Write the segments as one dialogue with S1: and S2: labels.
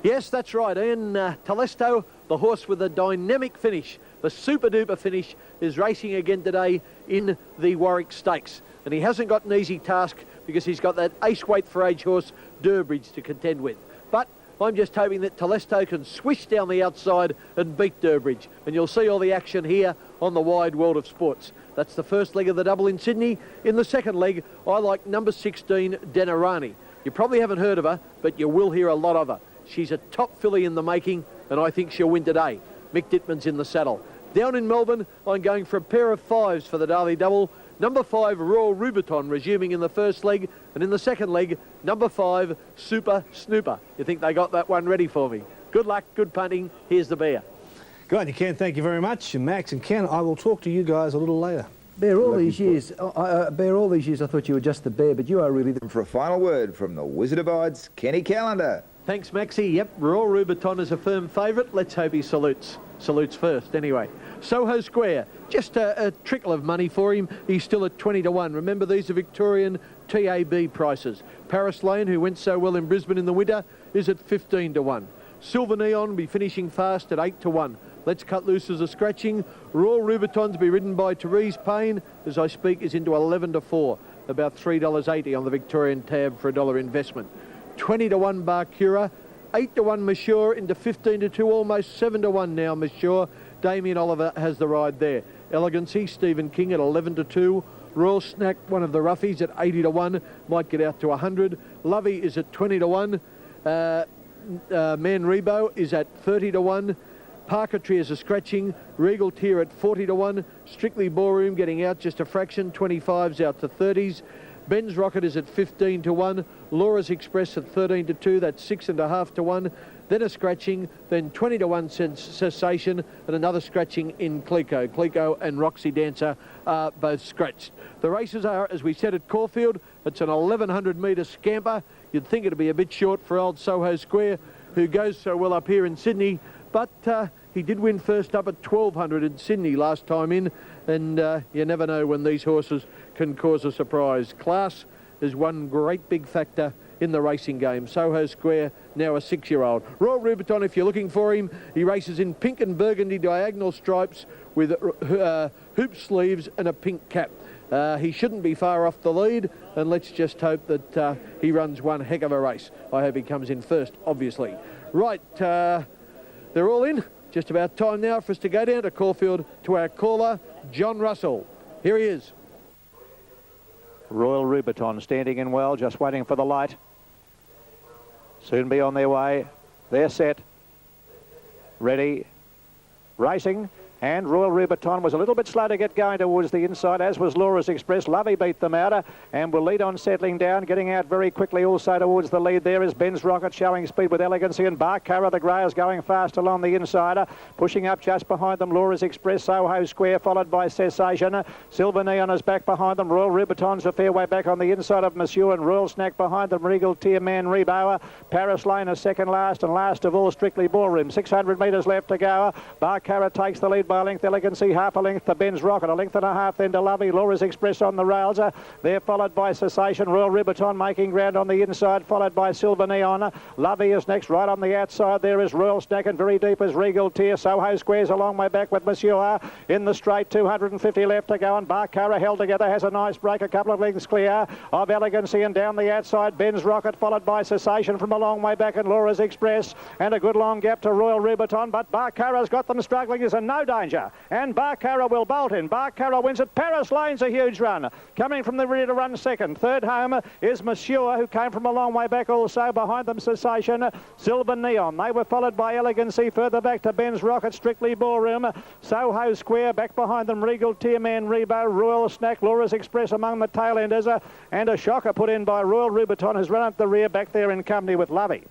S1: Yes, that's right, Ian. Telesto, the horse with a dynamic finish, the super-duper finish, is racing again today in the Warwick Stakes. And he hasn't got an easy task because he's got that ace weight for age horse, Durbridge, to contend with. But I'm just hoping that Telesto can swish down the outside and beat Durbridge. And you'll see all the action here on the Wide World of Sports. That's the first leg of the double in Sydney. In the second leg, I like number 16, Denarani. You probably haven't heard of her, but you will hear a lot of her. She's a top filly in the making, and I think she'll win today. Mick Dittman's in the saddle. Down in Melbourne, I'm going for a pair of 5s for the Darley Double. Number 5, Royal Rubiton, resuming in the first leg. And in the second leg, number 5, Super Snooper. You think they got that one ready for me? Good luck, good punting. Here's the bear.
S2: Go on, you Ken. Thank you very much. Max and Ken, I will talk to you guys a little later.
S3: Bear, all these years, I thought you were just the bear, but you are really the...
S4: For a final word from the Wizard of Odds, Kenny Callender.
S1: Thanks, Maxie. Yep, Royal Rubiton is a firm favourite. Let's hope he salutes. Salutes first, anyway. Soho Square, just a trickle of money for him. He's still at 20 to 1. Remember, these are Victorian TAB prices. Paris Lane, who went so well in Brisbane in the winter, is at 15 to 1. Silver Neon will be finishing fast at 8 to 1. Let's Cut Loose as a scratching. Royal Rubiton to be ridden by Therese Payne, as I speak, is into 11 to 4. About $3.80 on the Victorian tab for $1 investment. 20 to 1 Barcura. 8 to 1 Monsieur into 15 to 2, almost 7 to 1 now Monsieur. Damien Oliver has the ride there. Elegancy, Stephen King at 11 to 2. Royal Snack, one of the roughies, at 80 to 1, might get out to 100. Lovey is at 20 to 1. Man Rebo is at 30 to 1. Parker is a scratching. Regal Tier at 40 to 1. Strictly Ballroom getting out just a fraction. 25s out to 30s. Ben's Rocket is at 15 to 1. Laura's Express at 13 to 2. That's 6.5 to 1. Then a scratching. Then 20 to 1 Cessation. And another scratching in Clico. Clico and Roxy Dancer are both scratched. The races are, as we said, at Caulfield. It's an 1,100 metre scamper. You'd think it'd be a bit short for old Soho Square, who goes so well up here in Sydney. But he did win first up at 1,200 in Sydney last time in, and you never know when these horses can cause a surprise. Class is one great big factor in the racing game. Soho Square, now a 6-year-old. Royal Rubiton, if you're looking for him, he races in pink and burgundy diagonal stripes with hoop sleeves and a pink cap. He shouldn't be far off the lead, and let's just hope that he runs one heck of a race. I hope he comes in first, obviously. Right, they're all in. Just about time now for us to go down to Caulfield to our caller, John Russell. Here he is.
S5: Royal Rubiton standing in well, just waiting for the light. Soon be on their way. They're set. Ready. Racing. And Royal Rubiton was a little bit slow to get going towards the inside, as was Laura's Express. Lovey beat them out and will lead on settling down, getting out very quickly also towards the lead. There is Ben's Rocket showing speed with Elegancy, and Barcara, the grey, is going fast along the inside. Pushing up just behind them, Laura's Express, Soho Square, followed by Cessation. Silver Neon is back behind them. Royal Rubiton's a fair way back on the inside of Monsieur, and Royal Snack behind them. Regal Tier, Man Rebower. Paris Lane is second last, and last of all, Strictly Ballroom. 600 metres left to go. Barcara takes the lead by a length. Elegancy half a length to Ben's Rocket, a length and a half then to Lovey. Laura's Express on the rails. They're followed by Cessation. Royal Rubiton making ground on the inside, followed by Silver Neon. Lovey is next, right on the outside. There is Royal Snack, and very deep is Regal Tier. Soho Square's a long way back with Monsieur in the straight. 250 left to go, and Barcara held together, has a nice break, a couple of lengths clear of Elegancy, and down the outside Ben's Rocket, followed by Cessation from a long way back, and Laura's Express, and a good long gap to Royal Rubiton, but Barcara's got them struggling. Is in no danger, and Barcara will bolt in. Barcara wins it. Paris Lane's a huge run, coming from the rear to run second. Third home is Monsieur, who came from a long way back also. Behind them Cessation, Silver Neon. They were followed by Elegancy, further back to Ben's Rocket, Strictly Ballroom, Soho Square, back behind them Regal Tier, Man Rebo, Royal Snack, Laura's Express among the tail enders, and a shocker put in by Royal Rubiton, who's run up the rear back there in company with Lovey.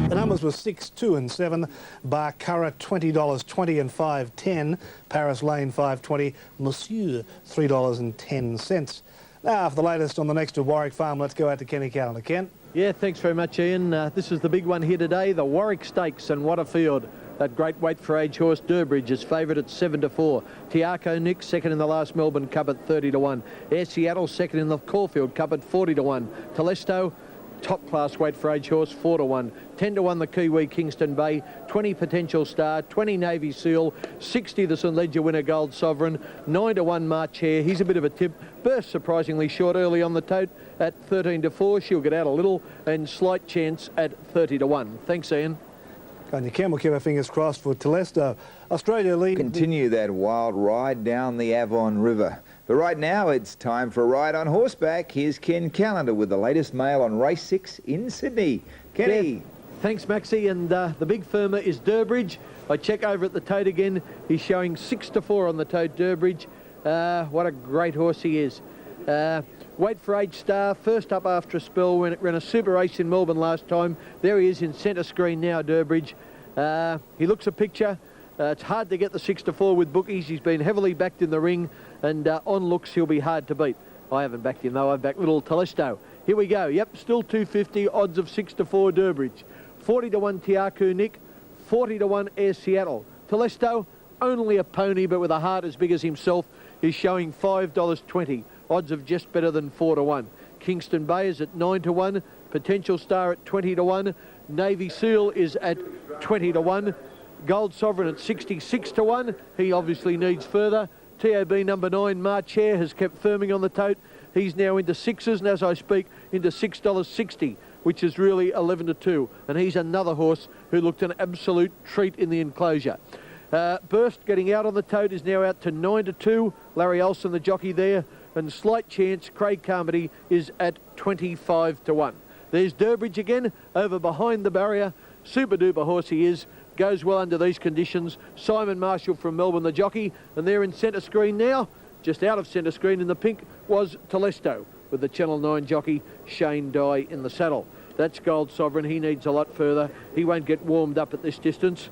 S2: The numbers were 6, 2 and 7. Barcara $20.20 and 5.10. Paris Lane $5.20. Monsieur $3.10. Now for the latest on the next to Warwick Farm, let's go out to Kenny Callender. Ken?
S1: Yeah, thanks very much, Ian. This is the big one here today, the Warwick Stakes, and what a field. That great weight for age horse Durbridge is favourite at 7 to 4. Tiaco Nick second in the last Melbourne Cup at 30 to 1. Air Seattle second in the Caulfield Cup at 40 to 1. Telesto top class weight for age horse, 4-1. 10-1 the Kiwi Kingston Bay, 20 Potential Star, 20 Navy Seal, 60 the St Ledger winner Gold Sovereign, 9-1 March Hare. He's a bit of a tip. Burst surprisingly short early on the tote at 13-4. She'll get out a little, and Slight Chance at 30-1. Thanks, Ian.
S2: And you can, we'll keep our fingers crossed for Telesto. Australia lead.
S4: Continue that wild ride down the Avon River. But right now, it's time for a ride on horseback. Here's Ken Callender with the latest mail on race 6 in Sydney. Kenny.
S1: Yeah. Thanks, Maxie. And the big firmer is Durbridge. I check over at the tote again. He's showing 6-4 on the tote, Durbridge. What a great horse he is. Wait for Age Star, first up after a spell when it ran a super race in Melbourne last time. There he is in centre screen now, Durbridge. He looks a picture. It's hard to get the 6-4 with bookies. He's been heavily backed in the ring, and on looks he'll be hard to beat. I haven't backed him though. I've backed little Telesto. Here we go. Yep, still 250, odds of 6-4 Durbridge. 40-1 Tiaku Nick, 40-1 Air Seattle. Telesto, only a pony but with a heart as big as himself, is showing $5.20. Odds of just better than 4-1. Kingston Bay is at 9-1. Potential Star at 20-1. Navy Seal is at 20-1. Gold Sovereign at 66-1. He obviously needs further. TOB number 9, March Hare, has kept firming on the tote. He's now into sixes, and as I speak, into $6.60, which is really 11-2. And he's another horse who looked an absolute treat in the enclosure. Burst getting out on the tote is now out to 9-2. Larry Olsen, the jockey there. And Slight Chance, Craig Carmody, is at 25-1. There's Durbridge again, over behind the barrier. Super duper horse he is. Goes well under these conditions. Simon Marshall from Melbourne, the jockey. And they're in centre screen now. Just out of centre screen in the pink was Telesto, with the Channel 9 jockey Shane Dye in the saddle. That's Gold Sovereign. He needs a lot further. He won't get warmed up at this distance.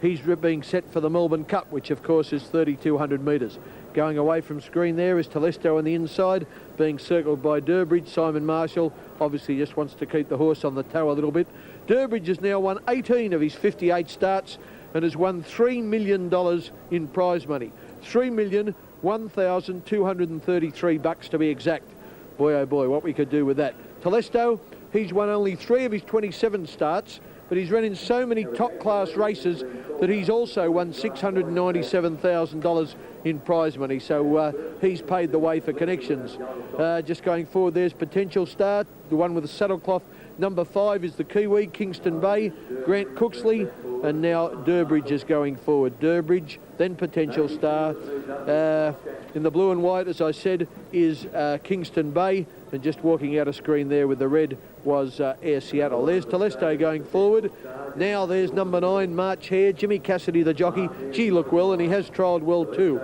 S1: He's being set for the Melbourne Cup, which of course is 3,200 metres. Going away from screen there is Telesto on the inside, being circled by Durbridge. Simon Marshall obviously just wants to keep the horse on the toe a little bit. Durbridge has now won 18 of his 58 starts and has won $3 million in prize money. $3,001,233 to be exact. Boy, oh boy, what we could do with that. Telesto, he's won only 3 of his 27 starts, but he's run in so many top-class races that he's also won $697,000 in prize money. So he's paid the way for connections. Just going forward, there's Potential Star, the one with the saddlecloth. Number 5 is the Kiwi, Kingston Bay, Grant Cooksley, and now Durbridge is going forward. Durbridge, then Potential Star. In the blue and white, as I said, is Kingston Bay, and just walking out of screen there with the red was Air Seattle. There's Telesto going forward. Now there's number 9, March Hare, Jimmy Cassidy, the jockey. Gee, look well, and he has trialled well too.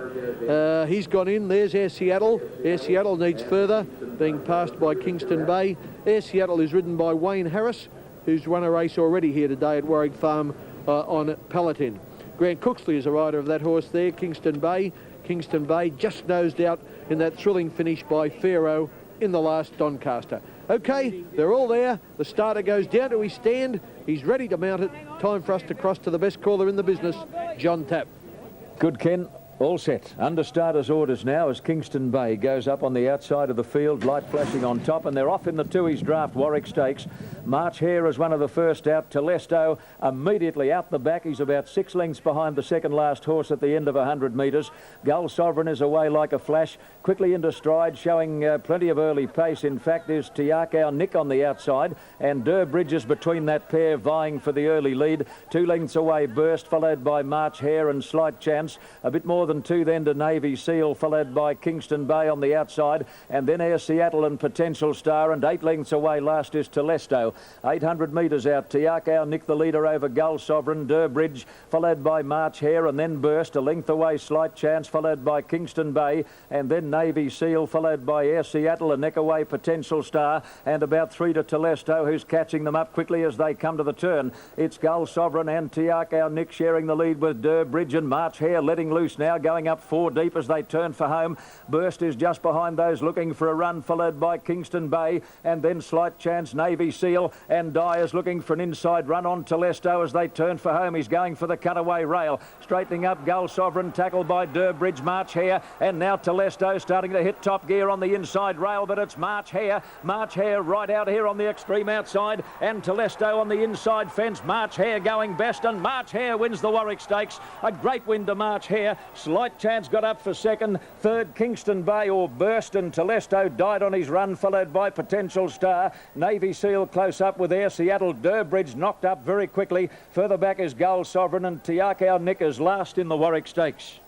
S1: He's gone in. There's Air Seattle. Air Seattle needs further, being passed by Kingston Bay. Air Seattle is ridden by Wayne Harris, who's run a race already here today at Warwick Farm on Palatine. Grant Cooksley is a rider of that horse there, Kingston Bay. Kingston Bay just nosed out in that thrilling finish by Pharaoh in the last Doncaster. Okay, they're all there. The starter goes down to his stand. He's ready to mount it. Time for us to cross to the best caller in the business, John Tapp.
S6: Good, Ken. All set. Under starters' orders now as Kingston Bay goes up on the outside of the field, light flashing on top, and they're off in the Tooheys Draft Warwick Stakes. March Hare is one of the first out. Telesto immediately out the back. He's about 6 lengths behind the second last horse at the end of 100 metres. Gold Sovereign is away like a flash, quickly into stride, showing plenty of early pace. In fact, there's Tiakau Nick on the outside, and Durbridge is between that pair, vying for the early lead. 2 lengths away, Burst, followed by March Hare and Slight Chance. A bit more than 2 then to Navy Seal, followed by Kingston Bay on the outside, and then Air Seattle and Potential Star, and 8 lengths away last is Telesto. 800 metres out, Tiakau Nick the leader over Gold Sovereign. Durbridge followed by March Hare, and then Burst. A length away Slight Chance, followed by Kingston Bay, and then Navy Seal, followed by Air Seattle. A neck away Potential Star, and about 3 to Telesto, who's catching them up quickly as they come to the turn. It's Gold Sovereign and Tiakau Nick sharing the lead with Durbridge, and March Hare letting loose now. now going up 4 deep as they turn for home. Burst is just behind those looking for a run, followed by Kingston Bay, and then Slight Chance, Navy Seal, and Dyer's looking for an inside run on Telesto as they turn for home. He's going for the cutaway rail. Straightening up, Gull Sovereign, tackled by Durbridge, March Hare, and now Telesto starting to hit top gear on the inside rail, but it's March Hare. March Hare right out here on the extreme outside, and Telesto on the inside fence. March Hare going best, and March Hare wins the Warwick Stakes. A great win to March Hare. Slight Chance got up for second. Third, Kingston Bay or Burst, and Telesto died on his run, followed by Potential Star. Navy Seal close up with Air Seattle. Durbridge knocked up very quickly. Further back is Gull Sovereign, and Tiakau Nickers last in the Warwick Stakes.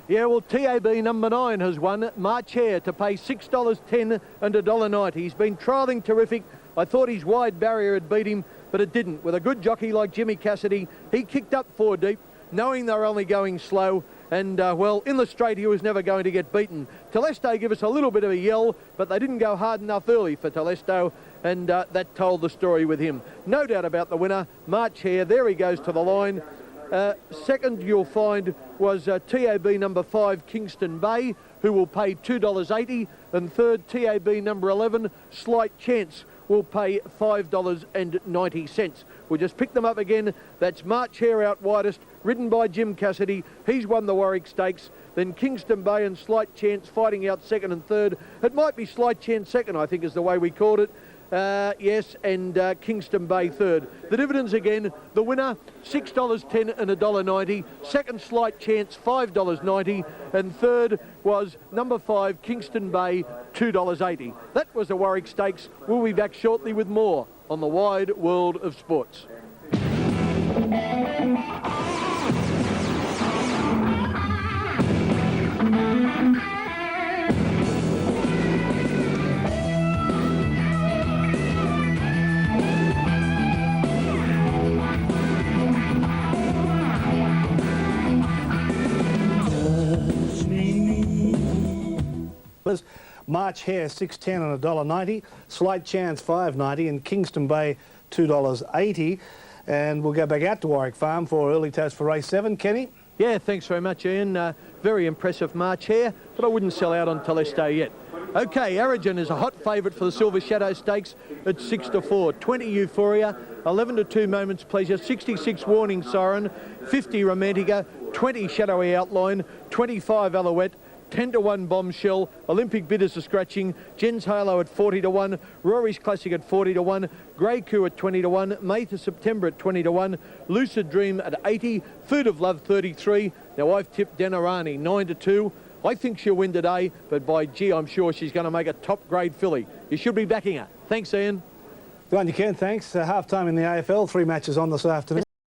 S1: Yeah, well, TAB number 9 has won. March Hare to pay $6.10 and $1.90. He's been trialling terrific. I thought his wide barrier had beat him, but it didn't. With a good jockey like Jimmy Cassidy, he kicked up 4 deep, knowing they were only going slow. And, well, in the straight, he was never going to get beaten. Telesto give us a little bit of a yell, but they didn't go hard enough early for Telesto, and that told the story with him. No doubt about the winner, March Hare. There he goes to the line. Second, you'll find, was TAB number 5, Kingston Bay, who will pay $2.80. And third, TAB number 11, Slight Chance, will pay $5.90. We'll just pick them up again. That's March Hare out widest, ridden by Jim Cassidy. He's won the Warwick Stakes. Then Kingston Bay and Slight Chance fighting out second and third. It might be Slight Chance second, I think is the way we called it. Yes, and Kingston Bay third. The dividends again, the winner, $6.10 and $1.90. Second, Slight Chance, $5.90. And third was number 5, Kingston Bay, $2.80. That was the Warwick Stakes. We'll be back shortly with more on the wide world of sports.
S2: March Hare $6.10 and $1.90, Slight Chance $5.90, and Kingston Bay $2.80. And we'll go back out to Warwick Farm for early toast for race 7. Kenny?
S1: Yeah, thanks very much, Ian. Very impressive March Hare, but I wouldn't sell out on Telesto yet. Okay, Origin is a hot favourite for the Silver Shadow Stakes at 6-4. 20 Euphoria, 11-2 Moments Pleasure, 66 Warning Siren, 50 Romantica, 20 Shadowy Outline, 25 Alouette, 10-1 Bombshell, Olympic Bidders are scratching, Jen's Halo at 40-1, Rory's Classic at 40-1, Grey Coup at 20-1, May to September at 20-1, Lucid Dream at 80, Food of Love 33. Now I've tipped Denarani 9-2. I think she'll win today, but by gee, I'm sure she's going to make a top-grade filly. You should be backing her. Thanks, Ian.
S2: Go on, you can, thanks. Half-time in the AFL, 3 matches on this afternoon.